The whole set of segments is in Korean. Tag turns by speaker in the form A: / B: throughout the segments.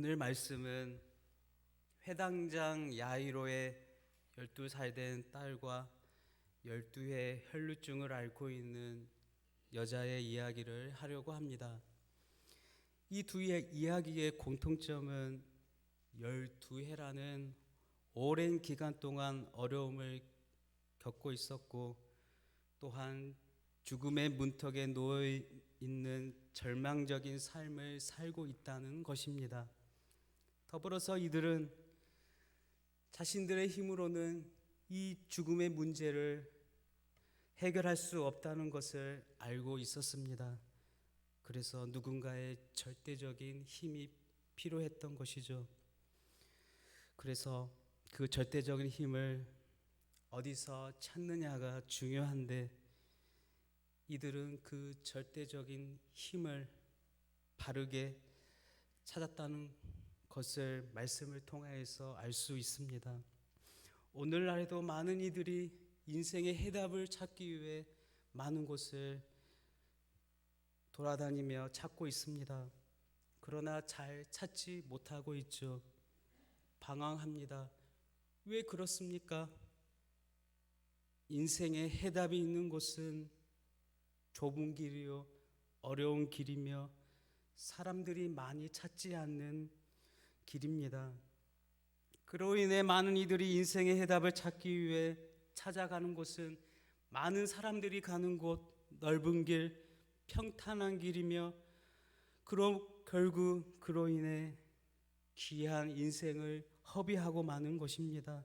A: 오늘 말씀은 회당장 야이로의 12살 된 딸과 12회 혈루증을 앓고 있는 여자의 이야기를 하려고 합니다. 이 두 이야기의 공통점은 12해라는 오랜 기간 동안 어려움을 겪고 있었고, 또한 죽음의 문턱에 놓여 있는 절망적인 삶을 살고 있다는 것입니다. 더불어서 이들은 자신들의 힘으로는 이 죽음의 문제를 해결할 수 없다는 것을 알고 있었습니다. 그래서 누군가의 절대적인 힘이 필요했던 것이죠. 그래서 그 절대적인 힘을 어디서 찾느냐가 중요한데, 이들은 그 절대적인 힘을 바르게 찾았다는 것을 말씀을 통해서 알 수 있습니다. 오늘날에도 많은 이들이 인생의 해답을 찾기 위해 많은 곳을 돌아다니며 찾고 있습니다. 그러나 잘 찾지 못하고 있죠. 방황합니다. 왜 그렇습니까? 인생의 해답이 있는 곳은 좁은 길이요, 어려운 길이며 사람들이 많이 찾지 않는 길입니다. 그로 인해 많은 이들이 인생의 해답을 찾기 위해 찾아가는 곳은 많은 사람들이 가는 곳, 넓은 길, 평탄한 길이며, 결국 그로 인해 귀한 인생을 허비하고 마는 것입니다.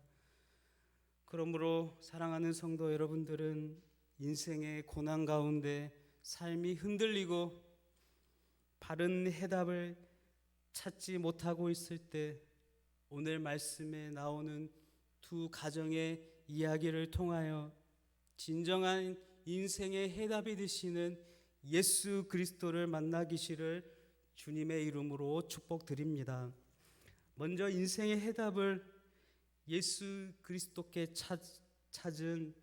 A: 그러므로 사랑하는 성도 여러분들은 인생의 고난 가운데 삶이 흔들리고 바른 해답을 찾지 못하고 있을 때, 오늘 말씀에 나오는 두 가정의 이야기를 통하여 진정한 인생의 해답이 되시는 예수 그리스도를 만나기를 주님의 이름으로 축복드립니다. 먼저 인생의 해답을 예수 그리스도께 찾은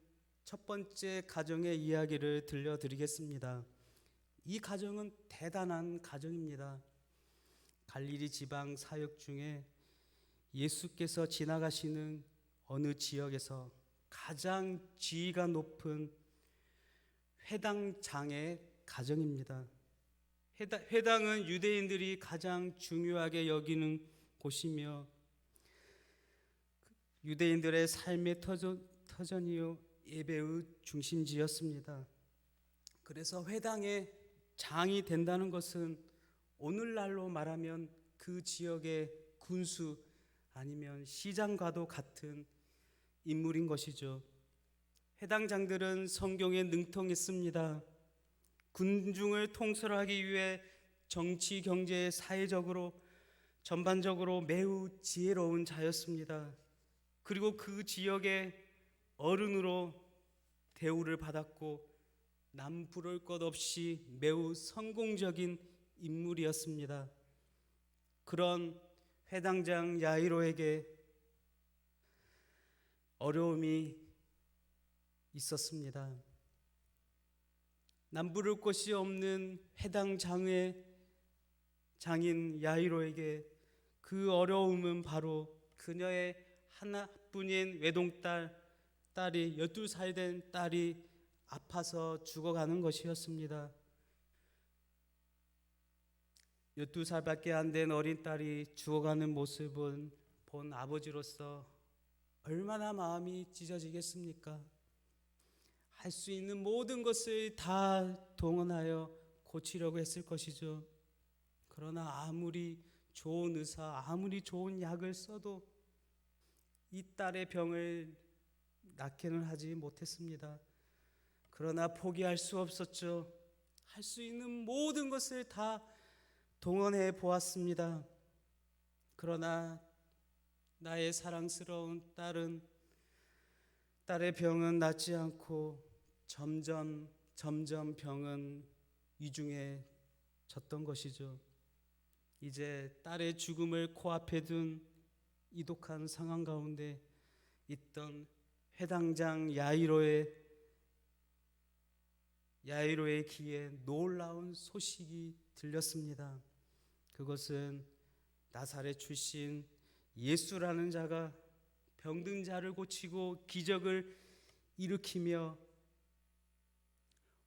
A: 첫 번째 가정의 이야기를 들려드리겠습니다. 이 가정은 대단한 가정입니다. 갈릴리 지방 사역 중에 예수께서 지나가시는 어느 지역에서 가장 지위가 높은 회당장의 가정입니다. 회당은 유대인들이 가장 중요하게 여기는 곳이며 유대인들의 삶의 터전이요, 예배의 중심지였습니다. 그래서 회당의 장이 된다는 것은 오늘날로 말하면 그 지역의 군수 아니면 시장과도 같은 인물인 것이죠. 회당장들은 성경에 능통했습니다. 군중을 통솔하기 위해 정치, 경제, 사회적으로 전반적으로 매우 지혜로운 자였습니다. 그리고 그 지역의 어른으로 대우를 받았고 남부를 것 없이 매우 성공적인 인물이었습니다. 그런 회당장 야이로에게 어려움이 있었습니다. 남부를 곳이 없는 회당장의 장인 야이로에게 그 어려움은 바로 그녀의 하나뿐인 딸이 12살 된 딸이 아파서 죽어가는 것이었습니다. 12살밖에 안 된 어린 딸이 죽어가는 모습은 본 아버지로서 얼마나 마음이 찢어지겠습니까? 할 수 있는 모든 것을 다 동원하여 고치려고 했을 것이죠. 그러나 아무리 좋은 의사, 아무리 좋은 약을 써도 이 딸의 병을 낫게는 하지 못했습니다. 그러나 포기할 수 없었죠. 할 수 있는 모든 것을 다 동원해 보았습니다. 그러나 나의 사랑스러운 딸의 병은 낫지 않고 점점 병은 위중해졌던 것이죠. 이제 딸의 죽음을 코앞에 둔 이독한 상황 가운데 있던 회당장 야이로의 귀에 놀라운 소식이 들렸습니다. 그것은 나사렛 출신 예수라는 자가 병든 자를 고치고 기적을 일으키며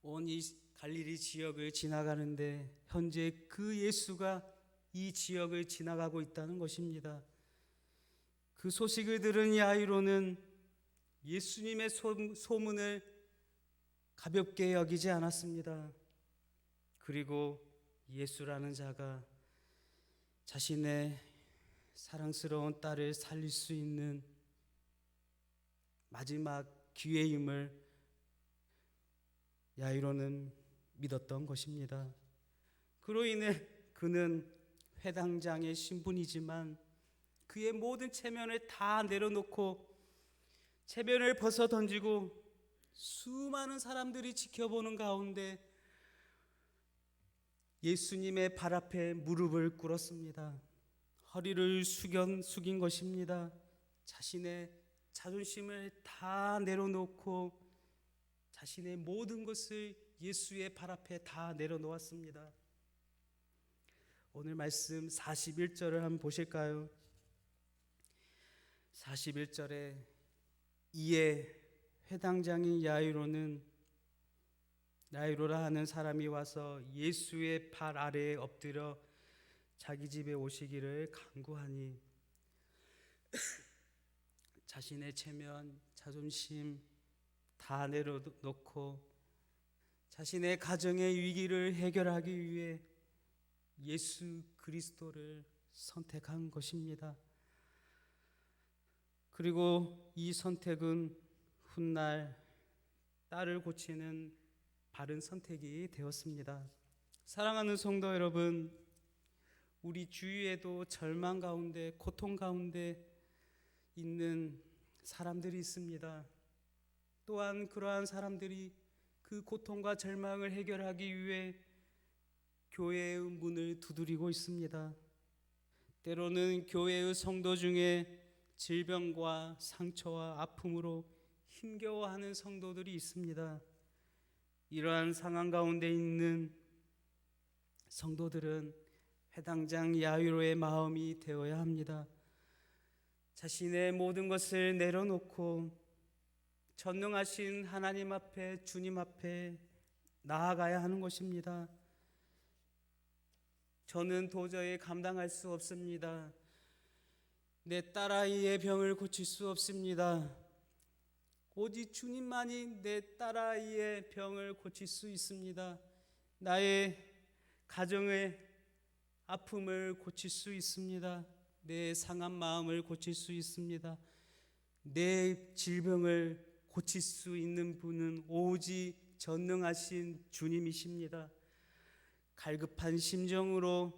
A: 온 이 갈릴리 지역을 지나가는데 현재 그 예수가 이 지역을 지나가고 있다는 것입니다. 그 소식을 들은 야이로는 예수님의 소문을 가볍게 여기지 않았습니다. 그리고 예수라는 자가 자신의 사랑스러운 딸을 살릴 수 있는 마지막 기회임을 야이로는 믿었던 것입니다. 그로 인해 그는 회당장의 신분이지만 그의 모든 체면을 다 내려놓고 체면을 벗어 던지고 수많은 사람들이 지켜보는 가운데 예수님의 발 앞에 무릎을 꿇었습니다. 허리를 숙인 것입니다. 자신의 자존심을 다 내려놓고 자신의 모든 것을 예수의 발 앞에 다 내려놓았습니다. 오늘 말씀 41절을 한번 보실까요? 41절에 이에 회당장인 야이로라 하는 사람이 와서 예수의 발 아래에 엎드려 자기 집에 오시기를 간구하니 자신의 체면, 자존심 다 내려놓고 자신의 가정의 위기를 해결하기 위해 예수 그리스도를 선택한 것입니다. 그리고 이 선택은 훗날 딸을 고치는 바른 선택이 되었습니다. 사랑하는 성도 여러분, 우리 주위에도 절망 가운데, 고통 가운데 있는 사람들이 있습니다. 또한 그러한 사람들이 그 고통과 절망을 해결하기 위해 교회의 문을 두드리고 있습니다. 때로는 교회의 성도 중에 질병과 상처와 아픔으로 힘겨워하는 성도들이 있습니다. 이러한 상황 가운데 있는 성도들은 회당장 야이로의 마음이 되어야 합니다. 자신의 모든 것을 내려놓고 전능하신 하나님 앞에, 주님 앞에 나아가야 하는 것입니다. 저는 도저히 감당할 수 없습니다. 내 딸아이의 병을 고칠 수 없습니다. 오직 주님만이 내 딸아이의 병을 고칠 수 있습니다. 나의 가정의 아픔을 고칠 수 있습니다. 내 상한 마음을 고칠 수 있습니다. 내 질병을 고칠 수 있는 분은 오직 전능하신 주님이십니다. 갈급한 심정으로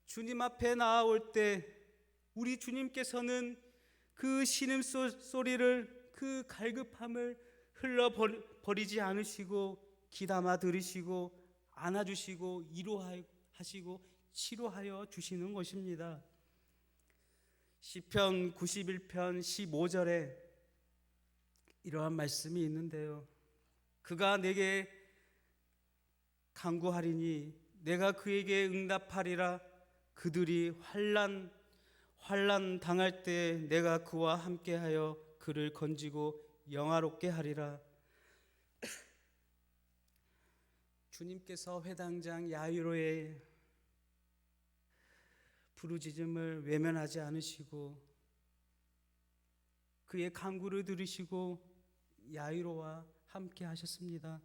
A: 주님 앞에 나아올 때 우리 주님께서는 그 신음소리를, 그 갈급함을 흘러버리지 않으시고 귀담아 들으시고 안아주시고 위로하시고 치료하여 주시는 것입니다. 시편 91편 15절에 이러한 말씀이 있는데요. 그가 내게 간구하리니 내가 그에게 응답하리라. 그들이 환난 당할 때 내가 그와 함께하여 그를 건지고 영화롭게 하리라. 주님께서 회당장 야이로의 부르짖음을 외면하지 않으시고 그의 간구를 들으시고 야이로와 함께 하셨습니다.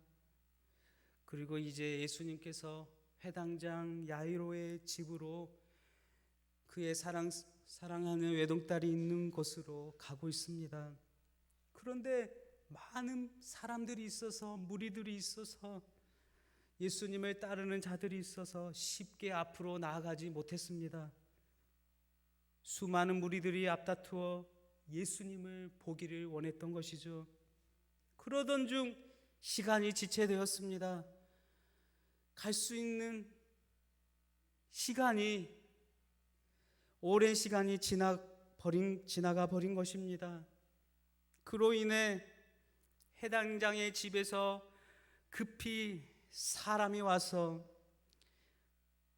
A: 그리고 이제 예수님께서 회당장 야이로의 집으로 그의 사랑하는 외동딸이 있는 곳으로 가고 있습니다. 그런데 많은 사람들이 있어서, 무리들이 있어서, 예수님을 따르는 자들이 있어서 쉽게 앞으로 나아가지 못했습니다. 수많은 무리들이 앞다투어 예수님을 보기를 원했던 것이죠. 그러던 중 시간이 지체되었습니다. 갈 수 있는 시간이, 오랜 시간이 지나가 버린 것입니다. 그로 인해 회당장의 집에서 급히 사람이 와서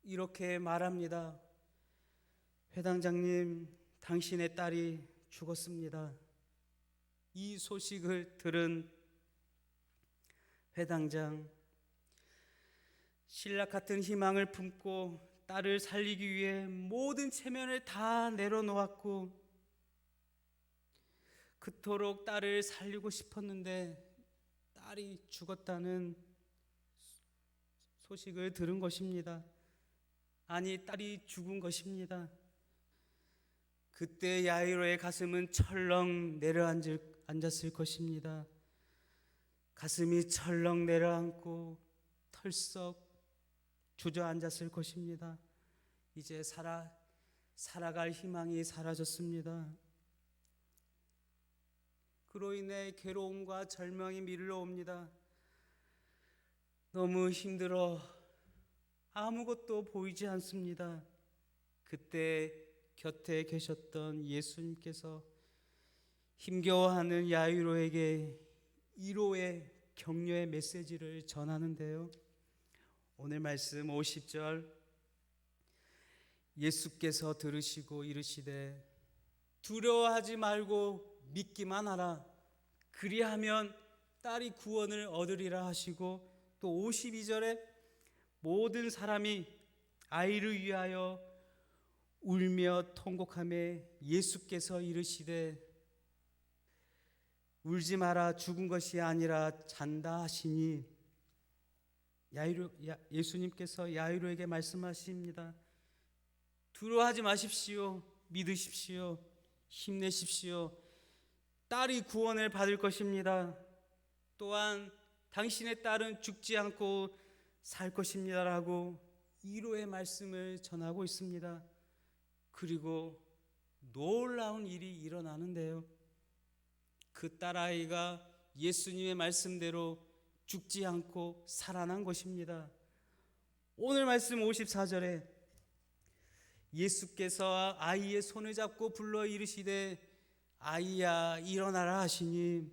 A: 이렇게 말합니다. 회당장님, 당신의 딸이 죽었습니다. 이 소식을 들은 회당장, 신라 같은 희망을 품고 딸을 살리기 위해 모든 체면을 다 내려놓았고 그토록 딸을 살리고 싶었는데 딸이 죽었다는 소식을 들은 것입니다. 아니, 딸이 죽은 것입니다. 그때 야이로의 가슴은 철렁 내려앉았을 것입니다. 가슴이 철렁 내려앉고 털썩 주저앉았을 것입니다. 이제 살아갈 희망이 사라졌습니다. 그로 인해 괴로움과 절망이 밀려옵니다. 너무 힘들어 아무것도 보이지 않습니다. 그때 곁에 계셨던 예수님께서 힘겨워하는 야이로에게 위로의 격려의 메시지를 전하는데요. 오늘 말씀 50절, 예수께서 들으시고 이르시되 두려워하지 말고 믿기만 하라. 그리하면 딸이 구원을 얻으리라 하시고, 또 52절에 모든 사람이 아이를 위하여 울며 통곡하며 예수께서 이르시되 울지 마라, 죽은 것이 아니라 잔다 하시니, 예수님께서 야이로에게 말씀하십니다. 두려워하지 마십시오. 믿으십시오. 힘내십시오. 딸이 구원을 받을 것입니다. 또한 당신의 딸은 죽지 않고 살 것입니다라고 위로의 말씀을 전하고 있습니다. 그리고 놀라운 일이 일어나는데요. 그 딸아이가 예수님의 말씀대로 죽지 않고 살아난 것입니다. 오늘 말씀 54절에 예수께서 아이의 손을 잡고 불러 이르시되 아이야 일어나라 하시니,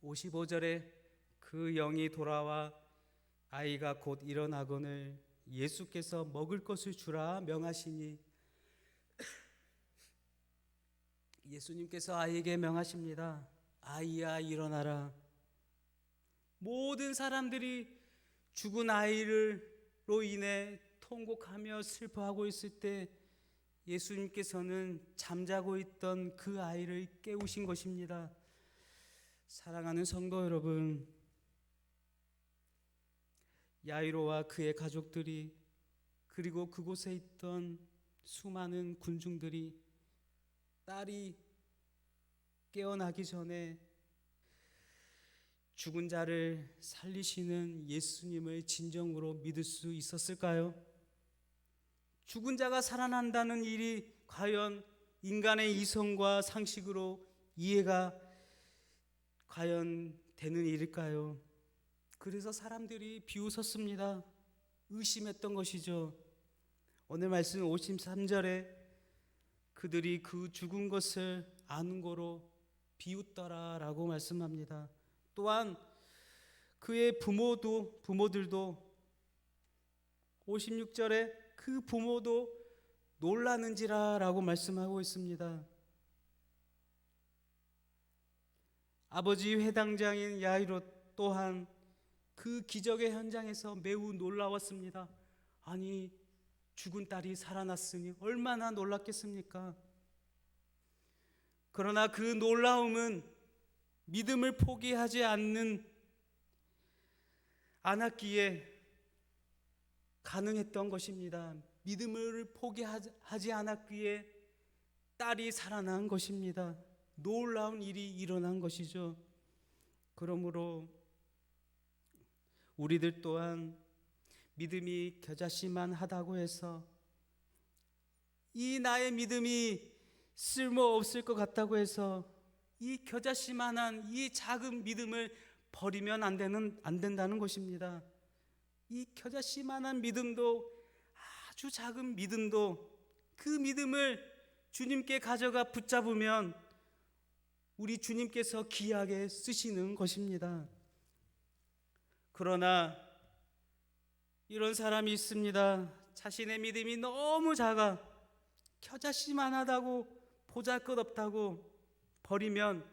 A: 55절에 그 영이 돌아와 아이가 곧 일어나거늘 예수께서 먹을 것을 주라 명하시니, 예수님께서 아이에게 명하십니다. 아이야 일어나라. 모든 사람들이 죽은 아이로 인해 통곡하며 슬퍼하고 있을 때 예수님께서는 잠자고 있던 그 아이를 깨우신 것입니다. 사랑하는 성도 여러분, 야이로와 그의 가족들이, 그리고 그곳에 있던 수많은 군중들이 딸이 깨어나기 전에 죽은 자를 살리시는 예수님을 진정으로 믿을 수 있었을까요? 죽은 자가 살아난다는 일이 과연 인간의 이성과 상식으로 이해가 과연 되는 일일까요? 그래서 사람들이 비웃었습니다. 의심했던 것이죠. 오늘 말씀 53절에 그들이 그 죽은 것을 아는 거로 비웃더라라고 말씀합니다. 또한 그의 부모들도 56절에 그 부모도 놀라는지라라고 말씀하고 있습니다. 아버지 회당장인 야이로 또한 그 기적의 현장에서 매우 놀라웠습니다. 아니, 죽은 딸이 살아났으니 얼마나 놀랐겠습니까? 그러나 그 놀라움은 믿음을 포기하지 않았기에 가능했던 것입니다. 믿음을 포기하지 않았기에 딸이 살아난 것입니다. 놀라운 일이 일어난 것이죠. 그러므로 우리들 또한 믿음이 겨자씨만하다고 해서 이 나의 믿음이 쓸모없을 것 같다고 해서 이 겨자씨만한 이 작은 믿음을 버리면 안 된다는 것입니다. 이 겨자씨만한 믿음도, 아주 작은 믿음도, 그 믿음을 주님께 가져가 붙잡으면 우리 주님께서 귀하게 쓰시는 것입니다. 그러나 이런 사람이 있습니다. 자신의 믿음이 너무 작아 겨자씨만하다고 보잘것없다고 버리면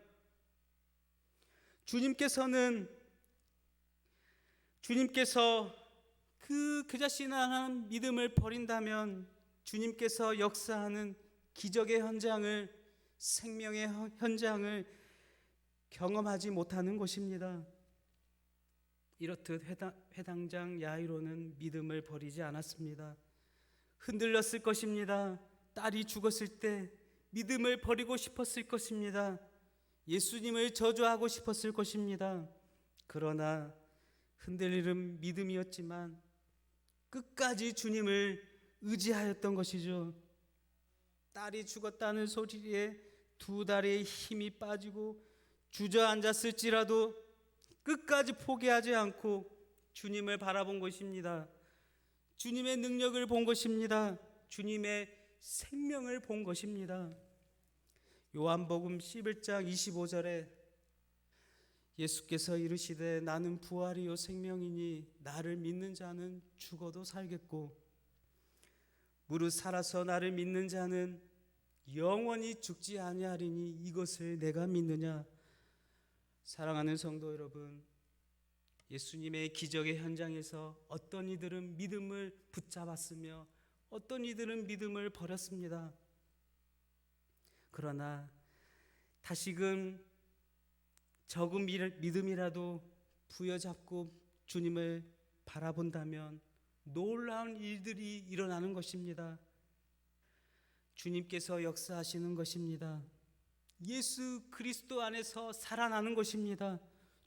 A: 주님께서 그 겨자씨만한 믿음을 버린다면 주님께서 역사하는 기적의 현장을, 생명의 현장을 경험하지 못하는 것입니다. 이렇듯 회당장 야이로는 믿음을 버리지 않았습니다. 흔들렸을 것입니다. 딸이 죽었을 때 믿음을 버리고 싶었을 것입니다. 예수님을 저주하고 싶었을 것입니다. 그러나 흔들리는 믿음이었지만 끝까지 주님을 의지하였던 것이죠. 딸이 죽었다는 소리에 두 다리에 힘이 빠지고 주저앉았을지라도 끝까지 포기하지 않고 주님을 바라본 것입니다. 주님의 능력을 본 것입니다. 주님의 생명을 본 것입니다. 요한복음 11장 25절에 예수께서 이르시되 나는 부활이요 생명이니 나를 믿는 자는 죽어도 살겠고 무릇 살아서 나를 믿는 자는 영원히 죽지 아니하리니 이것을 내가 믿느냐. 사랑하는 성도 여러분, 예수님의 기적의 현장에서 어떤 이들은 믿음을 붙잡았으며 어떤 이들은 믿음을 버렸습니다. 그러나 다시금 적은 믿음이라도 부여잡고 주님을 바라본다면 놀라운 일들이 일어나는 것입니다. 주님께서 역사하시는 것입니다. 예수 그리스도 안에서 살아나는 것입니다.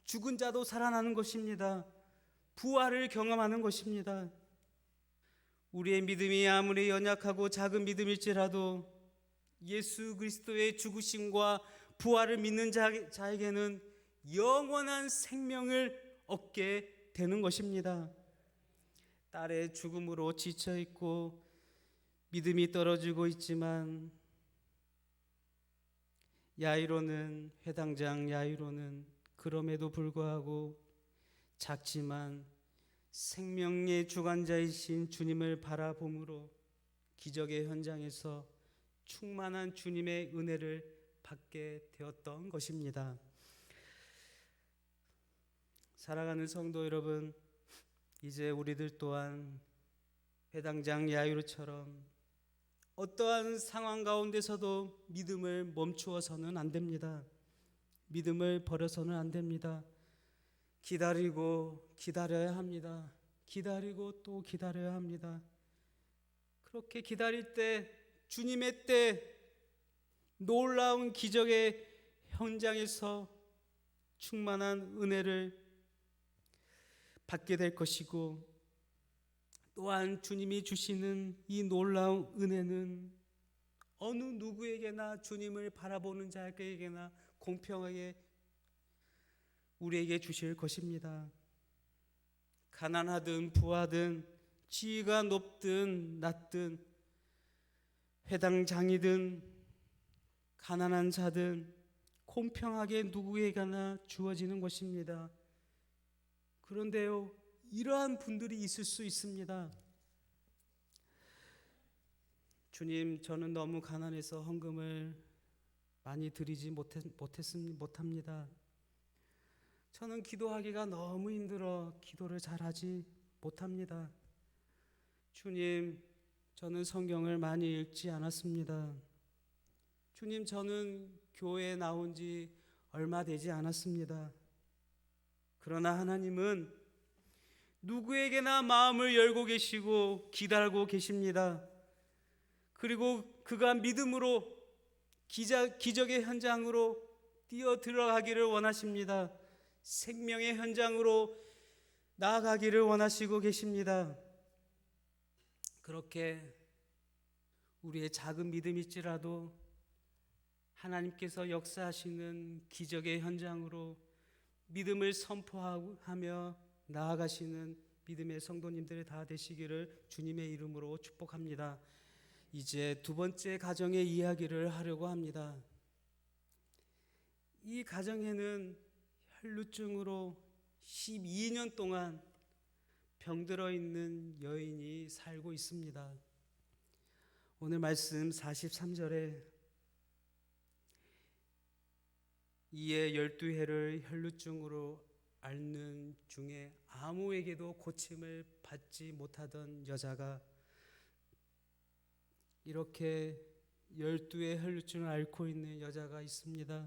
A: 죽은 자도 살아나는 것입니다. 부활을 경험하는 것입니다. 우리의 믿음이 아무리 연약하고 작은 믿음일지라도 예수 그리스도의 죽으심과 부활을 믿는 자에게는 영원한 생명을 얻게 되는 것입니다. 딸의 죽음으로 지쳐있고 믿음이 떨어지고 있지만 회당장 야이로는 그럼에도 불구하고 작지만 생명의 주관자이신 주님을 바라봄으로 기적의 현장에서 충만한 주님의 은혜를 받게 되었던 것입니다. 사랑하는 성도 여러분, 이제 우리들 또한 회당장 야이로처럼 어떠한 상황 가운데서도 믿음을 멈추어서는 안 됩니다. 믿음을 버려서는 안 됩니다. 기다려야 합니다. 기다리고 또 기다려야 합니다. 그렇게 기다릴 때 주님의 때 놀라운 기적의 현장에서 충만한 은혜를 받게 될 것이고, 또한 주님이 주시는 이 놀라운 은혜는 어느 누구에게나 주님을 바라보는 자에게나 공평하게 우리에게 주실 것입니다. 가난하든 부하든 지위가 높든 낮든 회당장이든 가난한 자든 공평하게 누구에게나 주어지는 것입니다. 그런데요, 이러한 분들이 있을 수 있습니다. 주님, 저는 너무 가난해서 헌금을 많이 드리지 못합니다. 저는 기도하기가 너무 힘들어 기도를 잘하지 못합니다. 주님, 저는 성경을 많이 읽지 않았습니다. 주님, 저는 교회에 나온 지 얼마 되지 않았습니다. 그러나 하나님은 누구에게나 마음을 열고 계시고 기다리고 계십니다. 그리고 그가 믿음으로 기적의 현장으로 뛰어 들어가기를 원하십니다. 생명의 현장으로 나아가기를 원하시고 계십니다. 그렇게 우리의 작은 믿음일지라도 하나님께서 역사하시는 기적의 현장으로 믿음을 선포하며 나아가시는 믿음의 성도님들이 다 되시기를 주님의 이름으로 축복합니다. 이제 두 번째 가정의 이야기를 하려고 합니다. 이 가정에는 혈루증으로 12년 동안 병들어 있는 여인이 살고 있습니다. 오늘 말씀 43절에 이에 12해를 혈루증으로 앓는 중에 아무에게도 고침을 받지 못하던 여자가 이렇게 12의 혈루증을 앓고 있는 여자가 있습니다.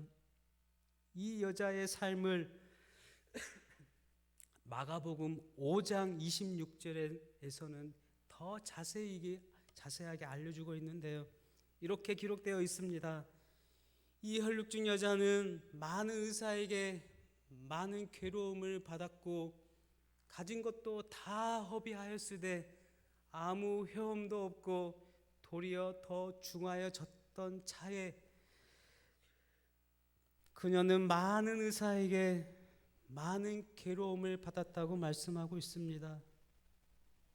A: 이 여자의 삶을 마가복음 5장 26절에서는 더 자세하게 알려주고 있는데요. 이렇게 기록되어 있습니다. 이 혈루증 여자는 많은 의사에게 많은 괴로움을 받았고 가진 것도 다 허비하였으되 아무 효험도 없고 도리어 더 중하여졌던 차에 그녀는 많은 의사에게 많은 괴로움을 받았다고 말씀하고 있습니다.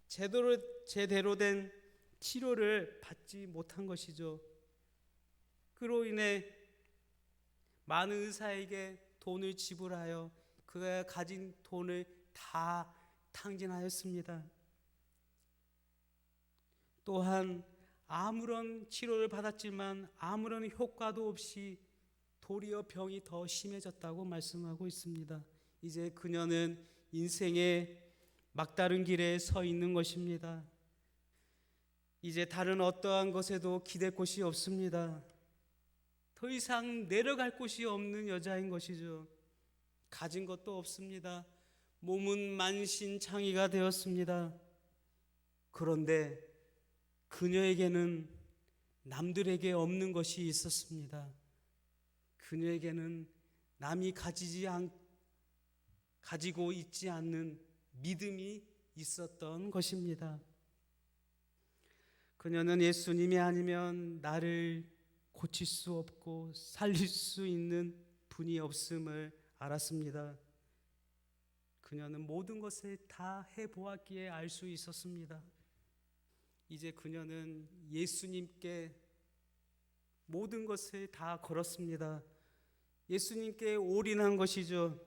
A: 제대로 된 치료를 받지 못한 것이죠. 그로 인해 많은 의사에게 돈을 지불하여 그가 가진 돈을 다 탕진하였습니다. 또한 아무런 치료를 받았지만 아무런 효과도 없이 도리어 병이 더 심해졌다고 말씀하고 있습니다. 이제 그녀는 인생의 막다른 길에 서 있는 것입니다. 이제 다른 어떠한 것에도 기댈 곳이 없습니다. 더 이상 내려갈 곳이 없는 여자인 것이죠. 가진 것도 없습니다. 몸은 만신창이가 되었습니다. 그런데 그녀에게는 남들에게 없는 것이 있었습니다. 그녀에게는 남이 가지고 있지 않는 믿음이 있었던 것입니다. 그녀는 예수님이 아니면 나를 고칠 수 없고 살릴 수 있는 분이 없음을 알았습니다. 그녀는 모든 것을 다 해보았기에 알 수 있었습니다. 이제 그녀는 예수님께 모든 것을 다 걸었습니다. 예수님께 올인한 것이죠.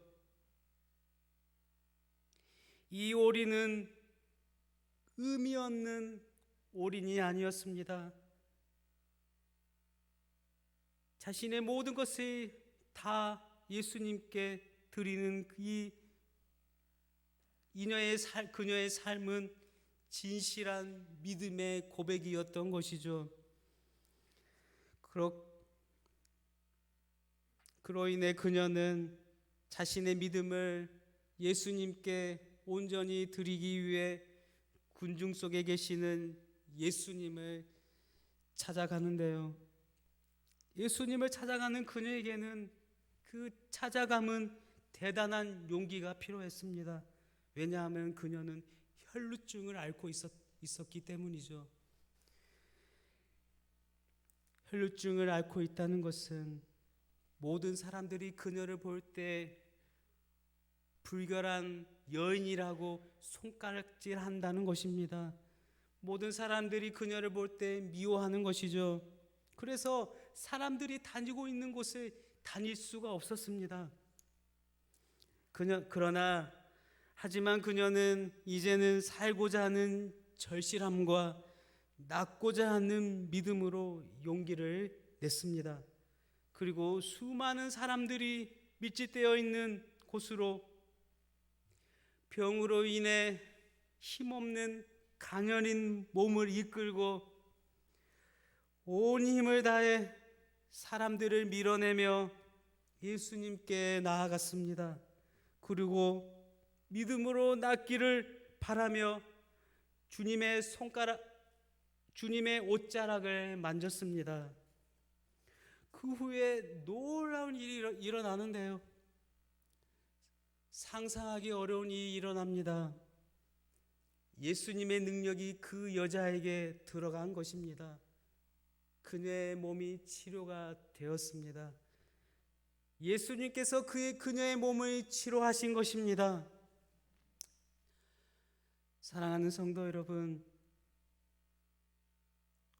A: 이 올인은 의미 없는 올인이 아니었습니다. 자신의 모든 것을 다 예수님께 드리는 그녀의 삶은 진실한 믿음의 고백이었던 것이죠. 그로 인해 그녀는 자신의 믿음을 예수님께 온전히 드리기 위해 군중 속에 계시는 예수님을 찾아가는데요. 예수님을 찾아가는 그녀에게는 그 찾아감은 대단한 용기가 필요했습니다. 왜냐하면 그녀는 혈루증을 앓고 있었기 때문이죠. 혈루증을 앓고 있다는 것은 모든 사람들이 그녀를 볼 때 불결한 여인이라고 손가락질한다는 것입니다. 모든 사람들이 그녀를 볼 때 미워하는 것이죠. 그래서 사람들이 다니고 있는 곳을 다닐 수가 없었습니다. 하지만 그녀는 이제는 살고자 하는 절실함과 낫고자 하는 믿음으로 용기를 냈습니다. 그리고 수많은 사람들이 밀집되어 있는 곳으로 병으로 인해 힘없는 가녀린 몸을 이끌고 온 힘을 다해 사람들을 밀어내며 예수님께 나아갔습니다. 그리고 믿음으로 낫기를 바라며 주님의 옷자락을 만졌습니다. 그 후에 놀라운 일이 일어나는데요. 상상하기 어려운 일이 일어납니다. 예수님의 능력이 그 여자에게 들어간 것입니다. 그녀의 몸이 치료가 되었습니다. 예수님께서 그녀의 몸을 치료하신 것입니다. 사랑하는 성도 여러분,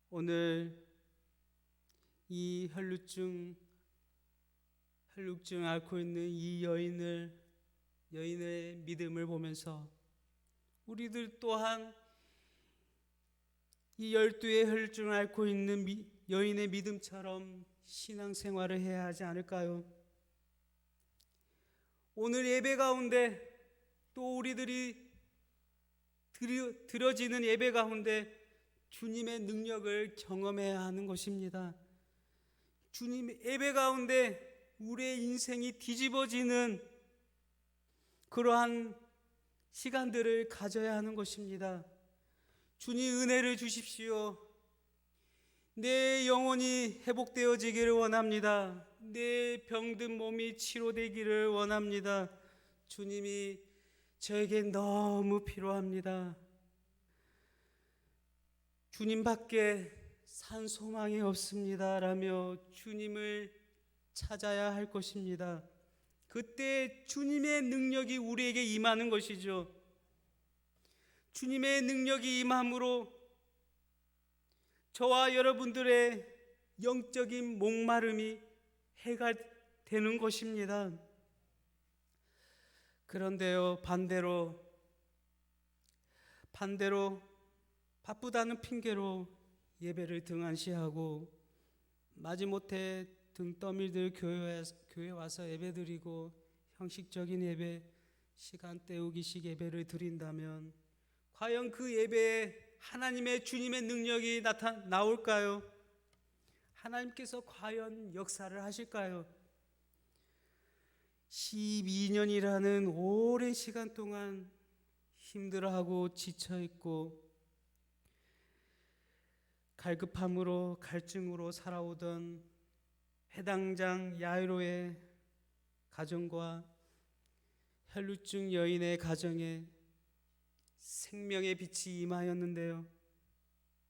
A: 오늘 이 혈루증 앓고 있는 이 여인의 믿음을 보면서 우리들 또한 이 12의 혈증을 앓고 있는 여인의 믿음처럼 신앙생활을 해야 하지 않을까요? 오늘 예배 가운데 또 우리들이 드려지는 예배 가운데 주님의 능력을 경험해야 하는 것입니다. 주님의 예배 가운데 우리의 인생이 뒤집어지는 그러한 시간들을 가져야 하는 것입니다. 주님 은혜를 주십시오. 내 영혼이 회복되어지기를 원합니다. 내 병든 몸이 치료되기를 원합니다. 주님이 저에게 너무 필요합니다. 주님밖에 산 소망이 없습니다 라며 주님을 찾아야 할 것입니다. 그때 주님의 능력이 우리에게 임하는 것이죠. 주님의 능력이 임함으로 저와 여러분들의 영적인 목마름이 해결되는 것입니다. 그런데요, 반대로 바쁘다는 핑계로 예배를 등한시하고 마지못해 등 떠밀들 교회 와서 예배드리고 형식적인 예배, 시간 때우기식 예배를 드린다면 과연 그 예배에 하나님의 주님의 능력이 나올까요? 하나님께서 과연 역사를 하실까요? 12년이라는 오랜 시간 동안 힘들어하고 지쳐있고 갈급함으로 갈증으로 살아오던 해당장 야이로의 가정과 혈루증 여인의 가정에 생명의 빛이 임하였는데요.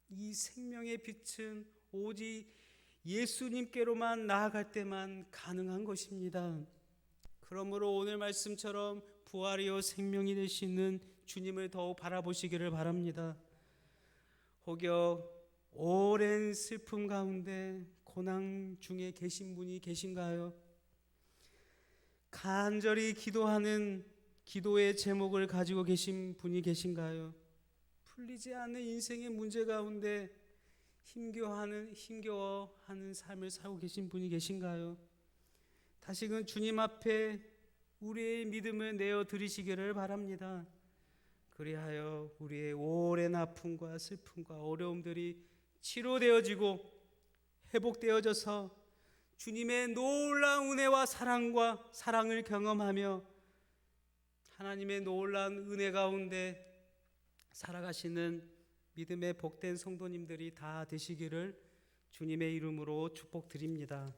A: 이 생명의 빛은 오직 예수님께로만 나아갈 때만 가능한 것입니다. 그러므로 오늘 말씀처럼 부활이요 생명이 되시는 주님을 더욱 바라보시기를 바랍니다. 혹여 오랜 슬픔 가운데 고난 중에 계신 분이 계신가요? 간절히 기도하는 기도의 제목을 가지고 계신 분이 계신가요? 풀리지 않는 인생의 문제 가운데 힘겨워하는 삶을 살고 계신 분이 계신가요? 다시금 주님 앞에 우리의 믿음을 내어 드리시기를 바랍니다. 그리하여 우리의 오랜 아픔과 슬픔과 어려움들이 치료되어지고 회복되어져서 주님의 놀라운 은혜와 사랑을 경험하며 하나님의 놀라운 은혜 가운데 살아가시는 믿음의 복된 성도님들이 다 되시기를 주님의 이름으로 축복드립니다.